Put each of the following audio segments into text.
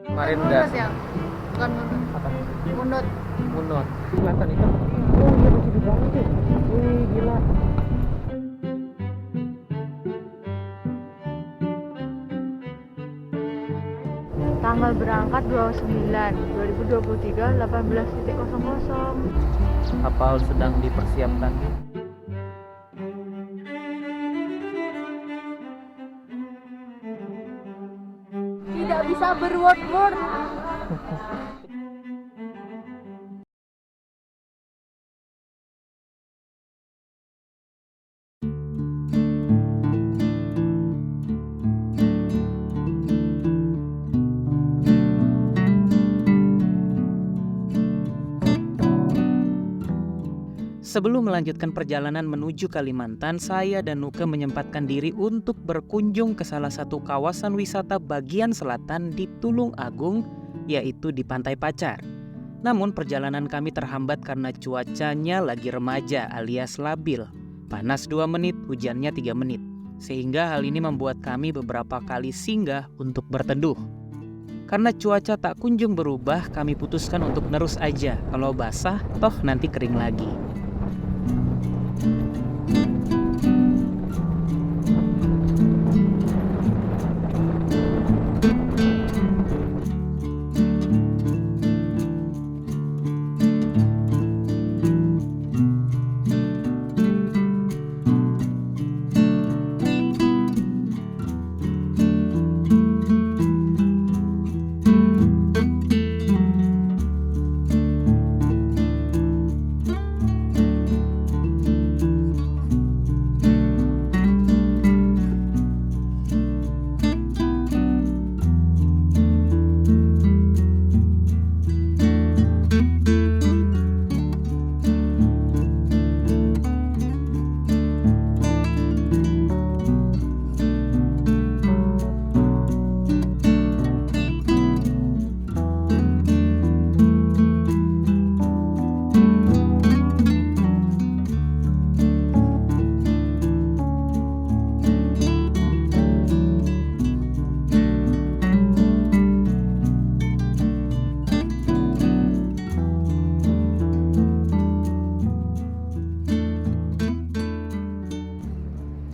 Kemarin Bukan udah munut ya? Bukan munut. apa? Munut. Munut. Kelihatan itu. Oh iya masih di bawah tuh. Wih gila. Tanggal berangkat 29/2023 18.00. Kapal sedang dipersiapkan. Tidak bisa berword-word. Sebelum melanjutkan perjalanan menuju Kalimantan, saya dan Nuke menyempatkan diri untuk berkunjung ke salah satu kawasan wisata bagian selatan di Tulung Agung, yaitu di Pantai Pacar. Namun perjalanan kami terhambat karena cuacanya lagi remaja alias labil. Panas 2 menit, hujannya 3 menit. Sehingga hal ini membuat kami beberapa kali singgah untuk berteduh. Karena cuaca tak kunjung berubah, kami putuskan untuk nerus aja. Kalau basah, toh nanti kering lagi.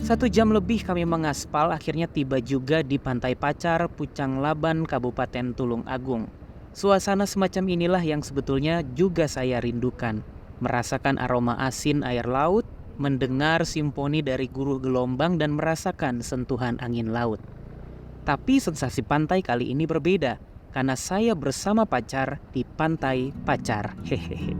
Satu jam lebih kami mengaspal, akhirnya tiba juga di Pantai Pacar, Pucang Laban, Kabupaten Tulung Agung. Suasana semacam inilah yang sebetulnya juga saya rindukan. Merasakan aroma asin air laut, mendengar simfoni dari guru gelombang dan merasakan sentuhan angin laut. Tapi sensasi pantai kali ini berbeda, karena saya bersama pacar di Pantai Pacar. Hehehe.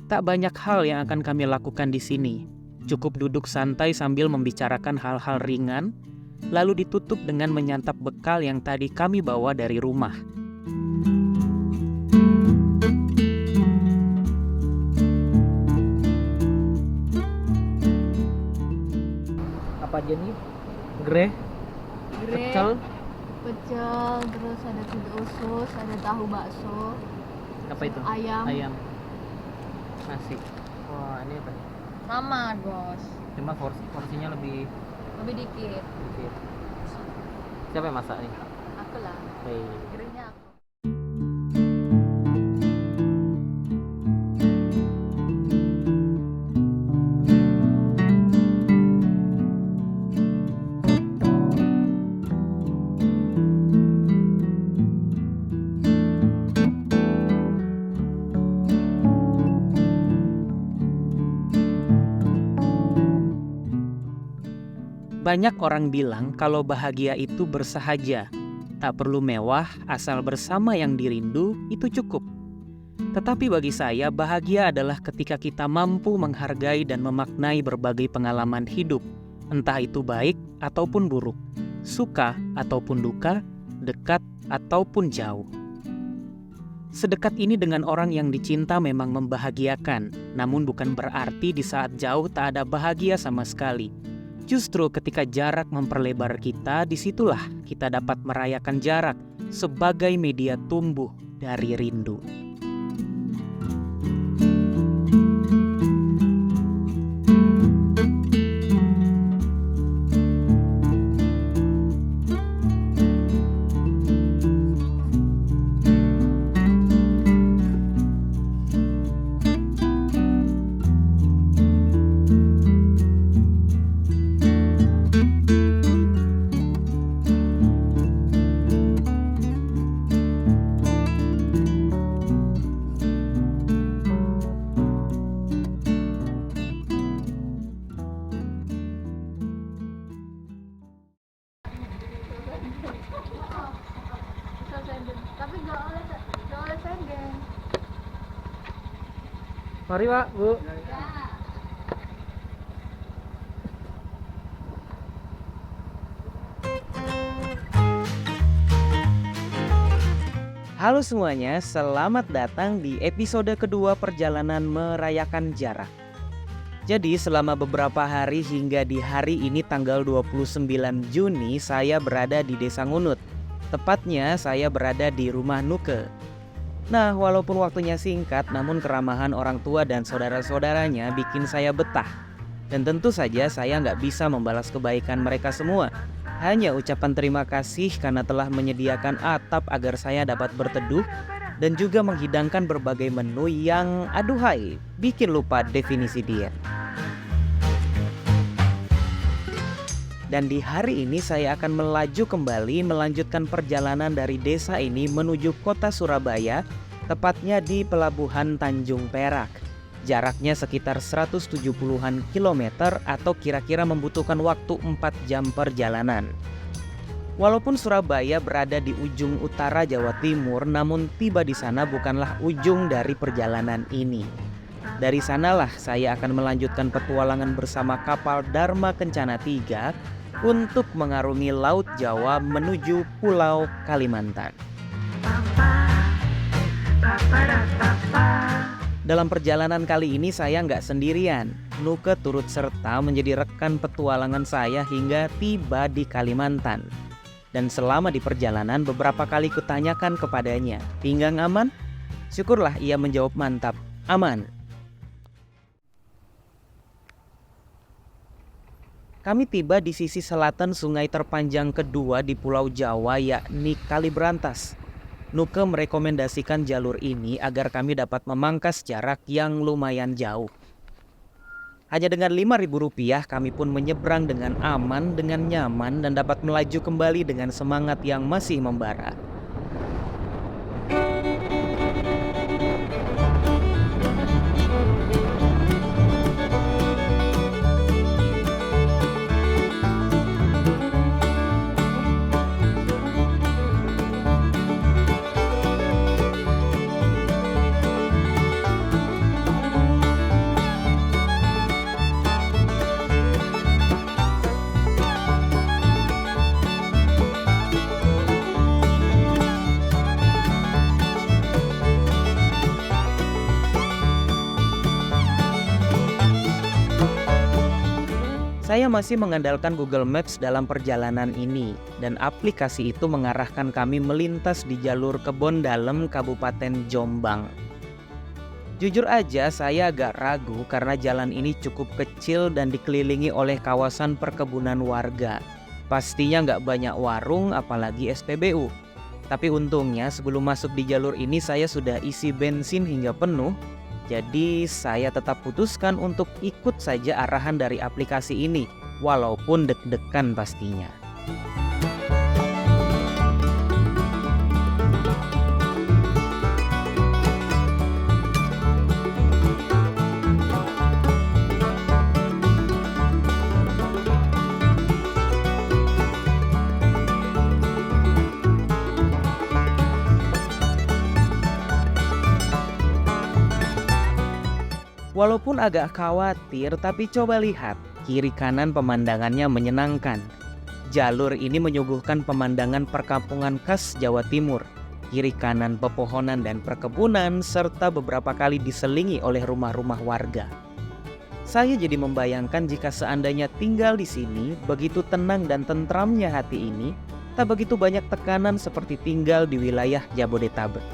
Tak banyak hal yang akan kami lakukan di sini. Cukup duduk santai sambil membicarakan hal-hal ringan, lalu ditutup dengan menyantap bekal yang tadi kami bawa dari rumah. Apa aja nih? Greh, pecel, Pecel, terus ada kudu usus, ada tahu bakso, apa itu? ayam. Ayam, nasi. Wah, ini apa? Sama, bos. Cuma porsinya lebih Lebih dikit. dikit. Siapa yang masak nih? Aku lah. Hei. Kirinya aku. Banyak orang bilang kalau bahagia itu bersahaja. Tak perlu mewah, asal bersama yang dirindu itu cukup. Tetapi bagi saya, bahagia adalah ketika kita mampu menghargai dan memaknai berbagai pengalaman hidup, entah itu baik ataupun buruk, suka ataupun duka, dekat ataupun jauh. Sedekat ini dengan orang yang dicinta memang membahagiakan, namun bukan berarti di saat jauh tak ada bahagia sama sekali. Justru ketika jarak memperlebar kita, disitulah kita dapat merayakan jarak sebagai media tumbuh dari rindu. Tapi nggak oleh senden. Mari Pak, Bu. Halo semuanya, selamat datang di episode kedua perjalanan merayakan jarak. Jadi selama beberapa hari hingga di hari ini tanggal 29 Juni saya berada di Desa Ngunut. Tepatnya saya berada di rumah Nuke. Nah, walaupun waktunya singkat, namun keramahan orang tua dan saudara-saudaranya bikin saya betah. Dan tentu saja saya nggak bisa membalas kebaikan mereka semua. Hanya ucapan terima kasih karena telah menyediakan atap agar saya dapat berteduh dan juga menghidangkan berbagai menu yang aduhai, bikin lupa definisi diet. Dan di hari ini saya akan melaju kembali melanjutkan perjalanan dari desa ini menuju kota Surabaya, tepatnya di Pelabuhan Tanjung Perak. Jaraknya sekitar 170-an kilometer atau kira-kira membutuhkan waktu 4 jam perjalanan. Walaupun Surabaya berada di ujung utara Jawa Timur, namun tiba di sana bukanlah ujung dari perjalanan ini. Dari sanalah saya akan melanjutkan petualangan bersama kapal Dharma Kencana 3 untuk mengarungi Laut Jawa menuju Pulau Kalimantan. Dalam perjalanan kali ini saya nggak sendirian. Nuke turut serta menjadi rekan petualangan saya hingga tiba di Kalimantan. Dan selama di perjalanan beberapa kali kutanyakan kepadanya, "Pinggang aman?" Syukurlah ia menjawab mantap, "Aman." Kami tiba di sisi selatan sungai terpanjang kedua di Pulau Jawa, yakni Kali Brantas. Nuke merekomendasikan jalur ini agar kami dapat memangkas jarak yang lumayan jauh. Hanya dengan Rp5.000 kami pun menyeberang dengan aman, dengan nyaman, dan dapat melaju kembali dengan semangat yang masih membara. Saya masih mengandalkan Google Maps dalam perjalanan ini, dan aplikasi itu mengarahkan kami melintas di jalur Kebon Dalem, Kabupaten Jombang. Jujur aja saya agak ragu karena jalan ini cukup kecil dan dikelilingi oleh kawasan perkebunan warga. Pastinya nggak banyak warung, apalagi SPBU. Tapi untungnya sebelum masuk di jalur ini saya sudah isi bensin hingga penuh. Jadi saya tetap putuskan untuk ikut saja arahan dari aplikasi ini, walaupun deg-degan pastinya. Walaupun agak khawatir, tapi coba lihat, kiri kanan pemandangannya menyenangkan. Jalur ini menyuguhkan pemandangan perkampungan khas Jawa Timur. kiri kanan pepohonan dan perkebunan, serta beberapa kali diselingi oleh rumah-rumah warga. Saya jadi membayangkan jika seandainya tinggal di sini, begitu tenang dan tentramnya hati ini, tak begitu banyak tekanan seperti tinggal di wilayah Jabodetabek.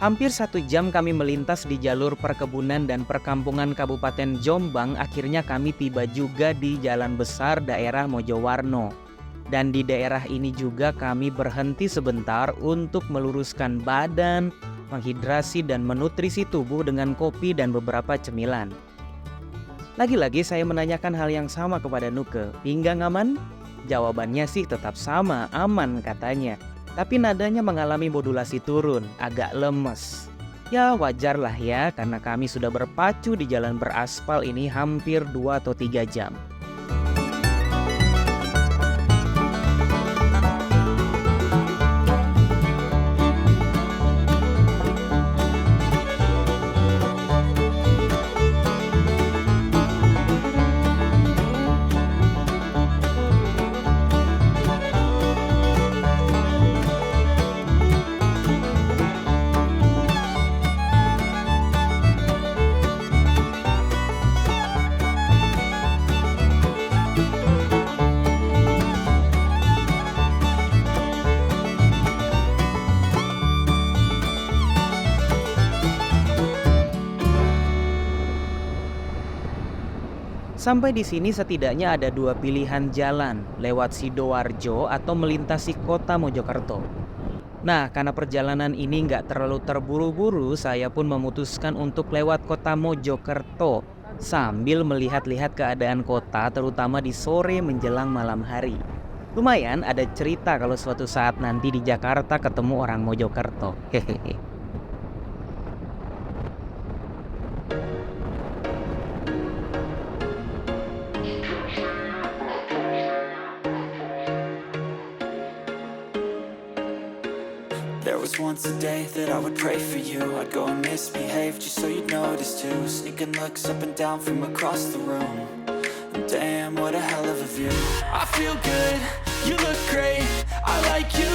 Hampir 1 jam kami melintas di jalur perkebunan dan perkampungan Kabupaten Jombang. Akhirnya kami tiba juga di jalan besar daerah Mojowarno. Dan di daerah ini juga kami berhenti sebentar untuk meluruskan badan, menghidrasi dan menutrisi tubuh dengan kopi dan beberapa cemilan. Lagi-lagi saya menanyakan hal yang sama kepada Nuke. Pinggang aman? Jawabannya sih tetap sama, aman katanya. Tapi nadanya mengalami modulasi turun, agak lemes. Ya wajarlah ya, karena kami sudah berpacu di jalan beraspal ini hampir 2 atau 3 jam. Sampai di sini setidaknya ada 2 pilihan jalan, lewat Sidoarjo atau melintasi kota Mojokerto. Nah, karena perjalanan ini nggak terlalu terburu-buru, saya pun memutuskan untuk lewat kota Mojokerto sambil melihat-lihat keadaan kota, terutama di sore menjelang malam hari. Lumayan ada cerita kalau suatu saat nanti di Jakarta ketemu orang Mojokerto. Hehehe. There was once a day that I would pray for you. I'd go and misbehave just so you'd notice too. Sneaking looks up and down from across the room. Damn, what a hell of a view. I feel good, you look great. I like you,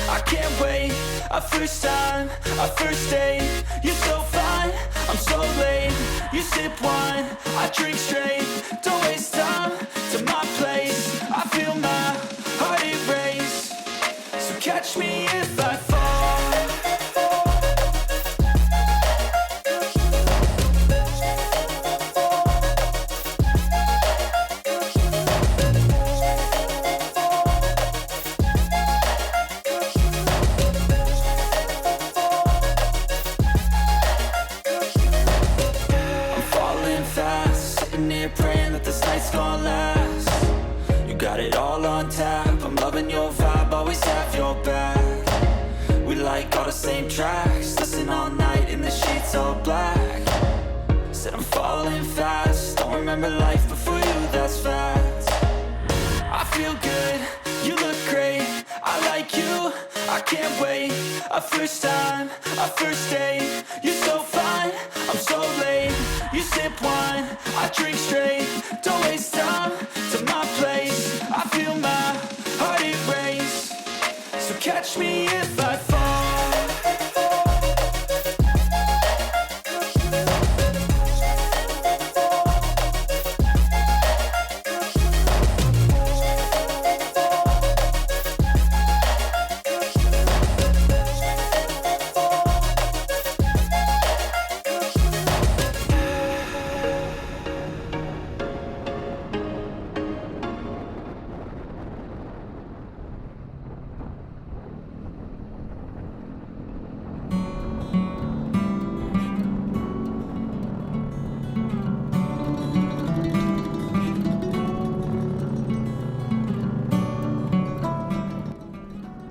I can't wait. A first time, a first date. You're so fine, I'm so late. You sip wine, I drink straight. Don't waste time to my place. I feel my heart erase. So catch me if I fall. Praying that this night's gonna last. You got it all on tap. I'm loving your vibe, always have your back. We like all the same tracks. Listen all night in the sheets all black. Said I'm falling fast. Don't remember life before you, that's fact. I feel good, you look great. I like you, I can't wait. A first time, a first date. You're so fine, I'm so late. You sip wine, I drink straight. Don't waste time to my place. I feel my heart erase. So catch me if I fall.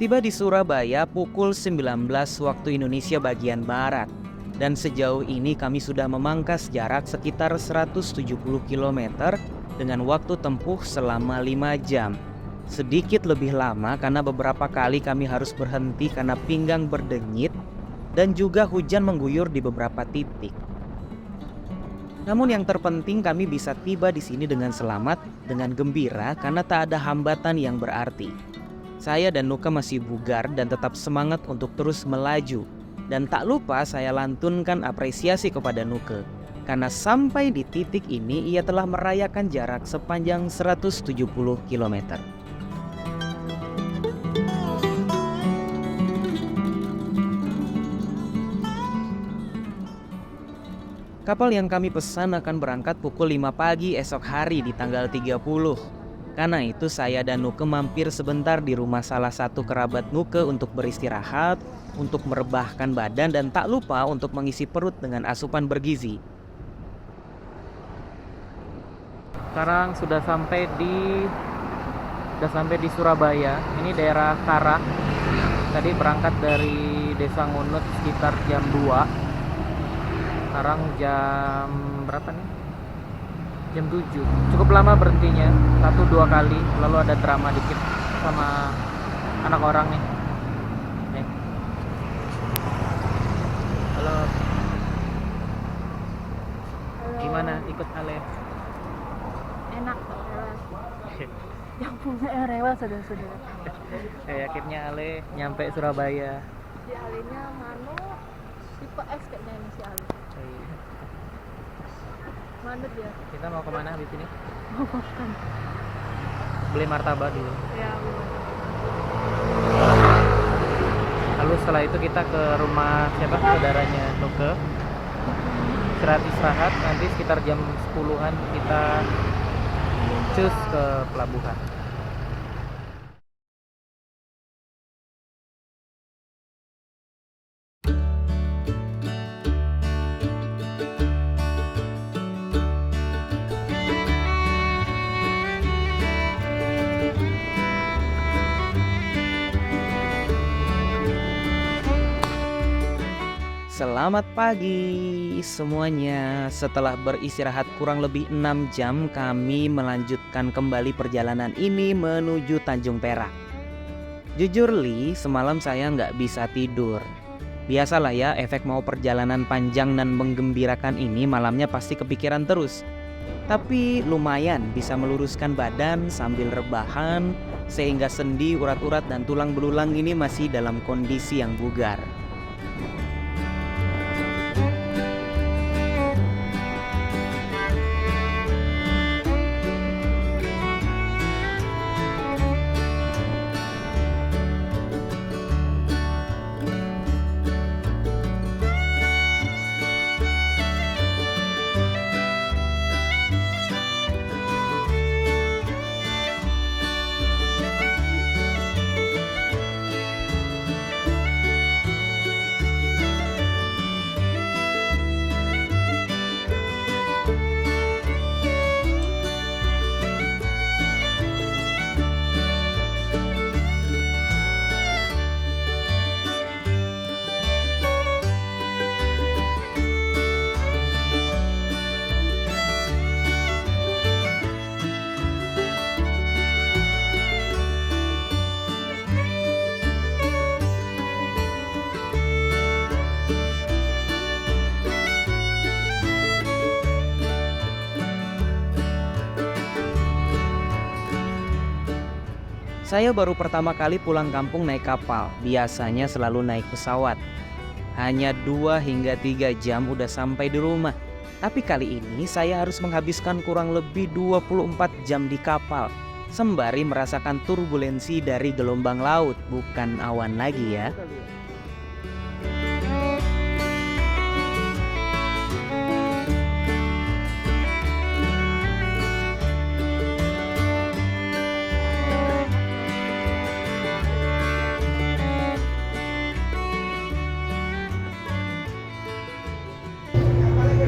Tiba di Surabaya pukul 19 waktu Indonesia bagian Barat. Dan sejauh ini kami sudah memangkas jarak sekitar 170 km dengan waktu tempuh selama 5 jam. Sedikit lebih lama karena beberapa kali kami harus berhenti karena pinggang berdenyit dan juga hujan mengguyur di beberapa titik. Namun yang terpenting kami bisa tiba di sini dengan selamat, dengan gembira karena tak ada hambatan yang berarti. Saya dan Nuka masih bugar dan tetap semangat untuk terus melaju. Dan tak lupa saya lantunkan apresiasi kepada Nuka, karena sampai di titik ini ia telah merayakan jarak sepanjang 170 km. Kapal yang kami pesan akan berangkat pukul 5 pagi esok hari di tanggal 30. Karena itu saya dan Nuke mampir sebentar di rumah salah satu kerabat Nuke untuk beristirahat, untuk merebahkan badan dan tak lupa untuk mengisi perut dengan asupan bergizi. Sekarang sudah sampai di Surabaya. Ini daerah Karang. Tadi berangkat dari Desa Ngunut sekitar jam 2. Sekarang jam berapa nih? Jam 7. Cukup lama berhentinya, 1-2 kali. Lalu ada drama dikit sama anak orang nih. Nih. Halo. Gimana ikut Ale? Enak kok, rewel. Yang punya rewel saudara-saudara. Akhirnya Ale nyampe Surabaya. Si Alinya Manu, tipe X kayaknya ini si Ali. Manut dia. Kita mau kemana habis ini? Mau makan. Beli martabak dulu. Ya, bener. Lalu setelah itu kita ke rumah siapa? Saudaranya Nuke. Istirahat. Nanti sekitar jam 10-an kita cus ke pelabuhan. Selamat pagi semuanya. Setelah beristirahat kurang lebih 6 jam, kami melanjutkan kembali perjalanan ini menuju Tanjung Perak. Jujur Li, semalam saya nggak bisa tidur. Biasalah ya, efek mau perjalanan panjang dan menggembirakan ini malamnya pasti kepikiran terus. Tapi lumayan bisa meluruskan badan sambil rebahan, sehingga sendi, urat-urat dan tulang belulang ini masih dalam kondisi yang bugar. Saya baru pertama kali pulang kampung naik kapal, biasanya selalu naik pesawat. Hanya 2 hingga 3 jam udah sampai di rumah. Tapi kali ini saya harus menghabiskan kurang lebih 24 jam di kapal, sembari merasakan turbulensi dari gelombang laut, bukan awan lagi ya.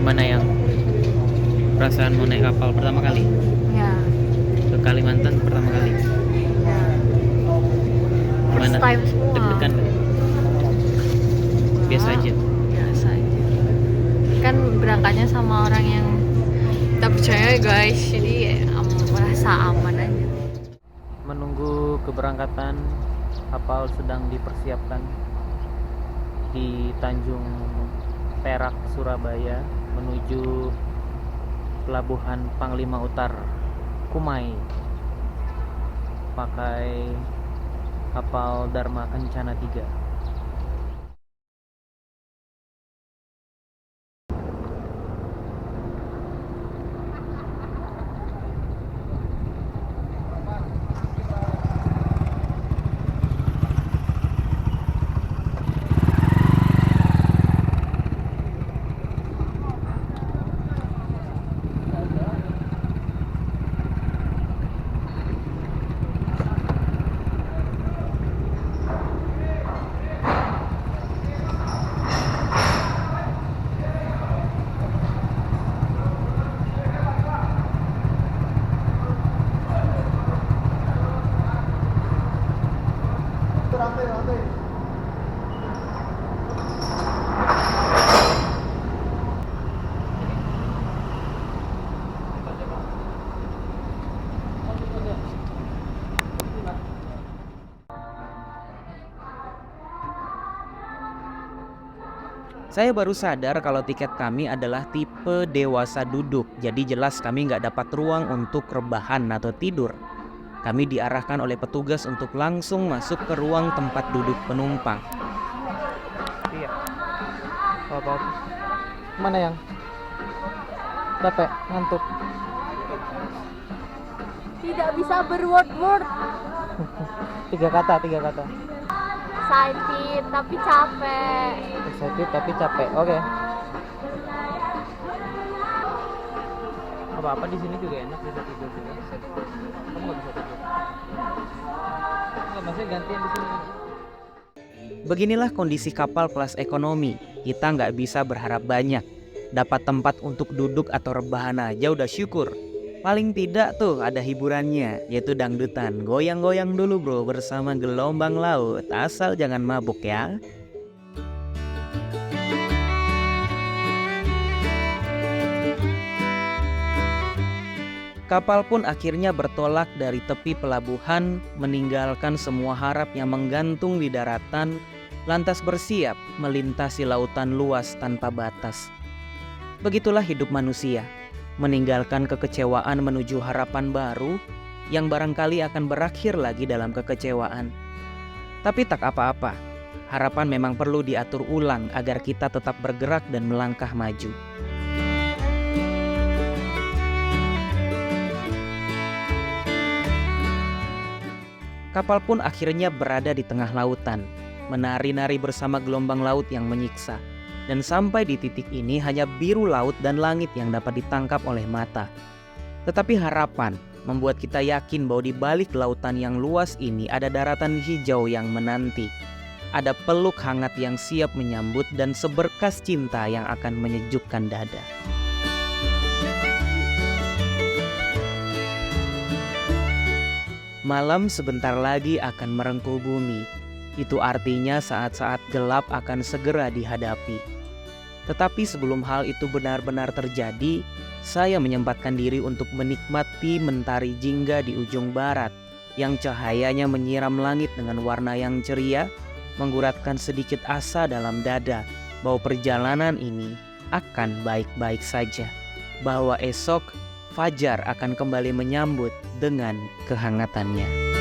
Mana yang perasaan mau naik kapal pertama kali? Ya. Ke Kalimantan pertama kali? Ya. Gimana? First time semua. Deg-degan nggak? Biasa aja? Biasa aja. Kan berangkatnya sama orang yang kita percaya guys, jadi merasa aman aja. Menunggu keberangkatan, kapal sedang dipersiapkan. di Tanjung Perak, Surabaya, menuju Pelabuhan Panglima Utar Kumai pakai kapal Dharma Kencana 3. Saya baru sadar kalau tiket kami adalah tipe dewasa duduk, jadi jelas kami nggak dapat ruang untuk rebahan atau tidur. Kami diarahkan oleh petugas untuk langsung masuk ke ruang tempat duduk penumpang. Iya. Apa? Mana yang? Capek, ngantuk. Tidak bisa berword-word. Tiga kata. Excited tapi capek. Excited tapi capek. Oke. Apa-apa di sini juga enak, bisa tidur juga. Kamu nggak bisa tidur. Nggak, maksudnya gantian di sini. Beginilah kondisi kapal kelas ekonomi. Kita nggak bisa berharap banyak. Dapat tempat untuk duduk atau rebahan aja udah syukur. Paling tidak tuh ada hiburannya, yaitu dangdutan. Goyang-goyang dulu bro bersama gelombang laut. Asal jangan mabuk ya. Kapal pun akhirnya bertolak dari tepi pelabuhan, meninggalkan semua harap yang menggantung di daratan, lantas bersiap melintasi lautan luas tanpa batas. Begitulah hidup manusia, meninggalkan kekecewaan menuju harapan baru yang barangkali akan berakhir lagi dalam kekecewaan. Tapi tak apa-apa, harapan memang perlu diatur ulang agar kita tetap bergerak dan melangkah maju. Kapal pun akhirnya berada di tengah lautan, menari-nari bersama gelombang laut yang menyiksa. Dan sampai di titik ini hanya biru laut dan langit yang dapat ditangkap oleh mata. Tetapi harapan membuat kita yakin bahwa di balik lautan yang luas ini ada daratan hijau yang menanti. Ada peluk hangat yang siap menyambut dan seberkas cinta yang akan menyejukkan dada. Malam sebentar lagi akan merengkuh bumi. Itu artinya saat-saat gelap akan segera dihadapi. Tetapi sebelum hal itu benar-benar terjadi, saya menyempatkan diri untuk menikmati mentari jingga di ujung barat yang cahayanya menyiram langit dengan warna yang ceria, mengguratkan sedikit asa dalam dada bahwa perjalanan ini akan baik-baik saja, bahwa esok fajar akan kembali menyambut dengan kehangatannya.